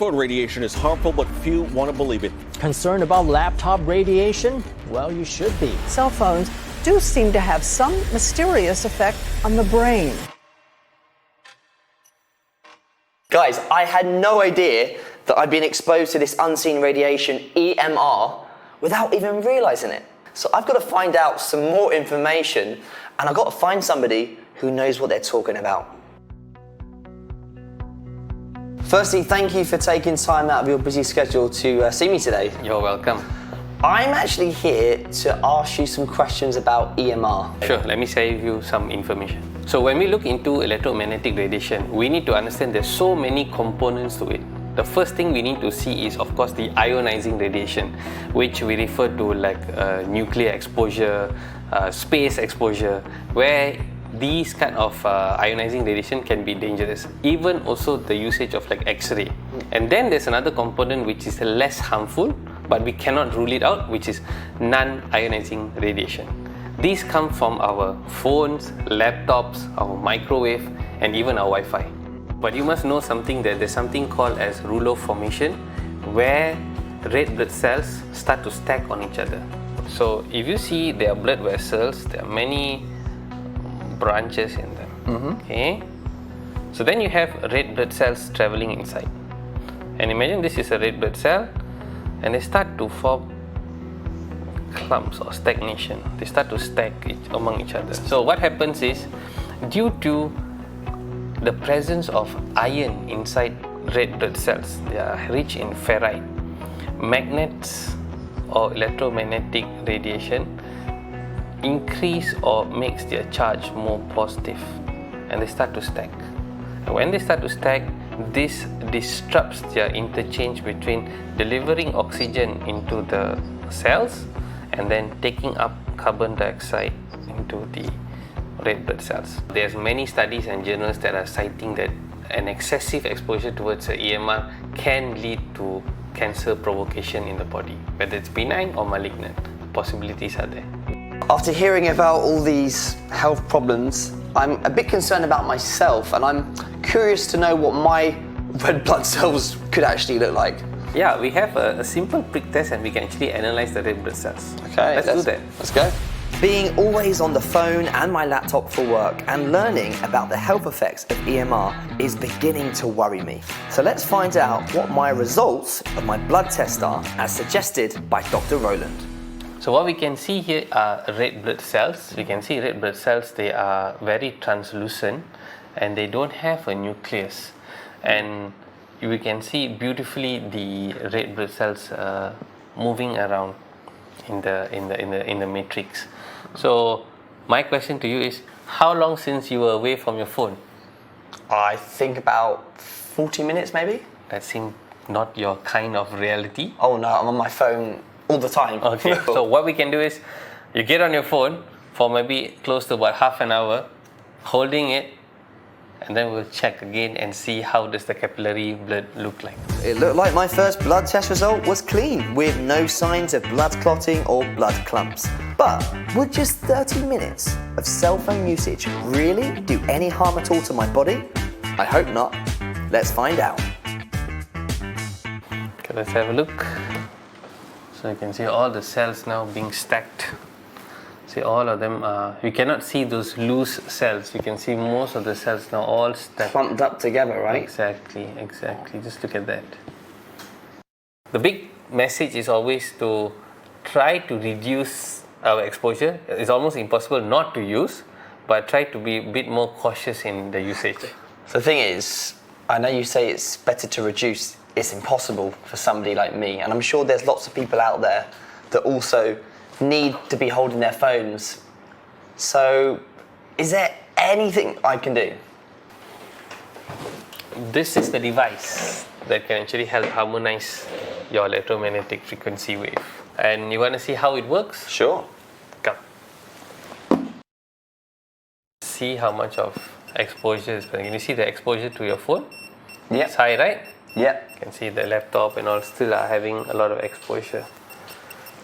Phone radiation is harmful, but few want to believe it. Concerned about laptop radiation? Well, you should be. Cell phones do seem to have some mysterious effect on the brain. Guys, I had no idea that I'd been exposed to this unseen radiation, EMR, without even realizing it. So I've got to find out some more information, and I've got to find somebody who knows what they're talking about. Firstly, thank you for taking time out of your busy schedule to see me today. You're welcome. I'm actually here to ask you some questions about EMR. Sure, let me share with you some information. So when we look into electromagnetic radiation, we need to understand there's so many components to it. The first thing we need to see is, of course, the ionizing radiation, which we refer to like nuclear exposure, space exposure, where these kind of ionizing radiation can be dangerous. Even also the usage of like X-ray. And then there's another component which is less harmful, but we cannot rule it out, which is non-ionizing radiation. These come from our phones, laptops, our microwave, and even our Wi-Fi. But you must know something, that there's something called as rouleau formation, where red blood cells start to stack on each other. So if you see their blood vessels, there are many branches in them. Okay, so then you have red blood cells traveling inside, and imagine this is a red blood cell, and they start to form clumps or stagnation. They start to stack among each other. So what happens is, due to the presence of iron inside red blood cells, they are rich in ferrite, magnets or electromagnetic radiation increase or makes their charge more positive, and they start to stack. And when they start to stack, this disrupts their interchange between delivering oxygen into the cells and then taking up carbon dioxide into the red blood cells. There's many studies and journals that are citing that an excessive exposure towards the EMR can lead to cancer provocation in the body, whether it's benign or malignant. Possibilities are there. After hearing about all these health problems, I'm a bit concerned about myself, and I'm curious to know what my red blood cells could actually look like. Yeah, we have a simple prick test, and we can actually analyze the red blood cells. Okay, let's do that. Let's go. Being always on the phone and my laptop for work and learning about the health effects of EMR is beginning to worry me. So let's find out what my results of my blood test are, as suggested by Dr. Roland. So what we can see here are red blood cells. We can see red blood cells, they are very translucent and they don't have a nucleus. And we can see beautifully the red blood cells moving around in the matrix. So my question to you is, how long since you were away from your phone? I think about 40 minutes maybe. That seems not your kind of reality. Oh no, I'm on my phone all the time. Okay, so what we can do is, you get on your phone for maybe close to about half an hour, holding it, and then we'll check again and see how does the capillary blood look like. It looked like my first blood test result was clean, with no signs of blood clotting or blood clumps. But would just 30 minutes of cell phone usage really do any harm at all to my body? I hope not. Let's find out. Okay, let's have a look. So you can see all the cells now being stacked. See, all of them are, you cannot see those loose cells. You can see most of the cells now all stacked. Clumped up together, right? Exactly. Just look at that. The big message is always to try to reduce our exposure. It's almost impossible not to use, but try to be a bit more cautious in the usage. So the thing is, I know you say it's better to reduce. It's impossible for somebody like me, and I'm sure there's lots of people out there that also need to be holding their phones. So is there anything I can do? This is the device that can actually help harmonize your electromagnetic frequency wave. And you want to see how it works? Sure. Come. See how much of exposure is going. Can you see the exposure to your phone? Yeah. It's high, right? Yeah. You can see the laptop and all still are having a lot of exposure.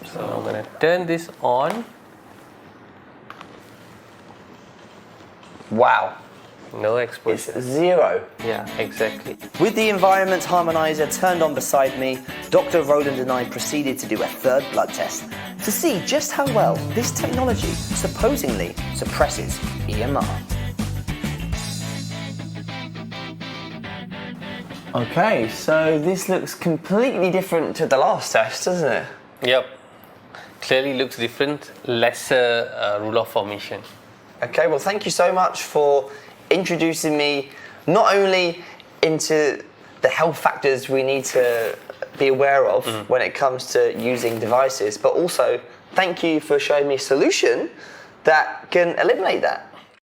So I'm going to turn this on. Wow. No exposure. It's 0. Yeah, exactly. With the environment harmonizer turned on beside me, Dr. Roland and I proceeded to do a third blood test to see just how well this technology supposedly suppresses EMR. Okay, so this looks completely different to the last test, doesn't it? Yep. Clearly looks different, lesser rule of formation. Okay, well, thank you so much for introducing me not only into the health factors we need to be aware of when it comes to using devices, but also thank you for showing me a solution that can eliminate that.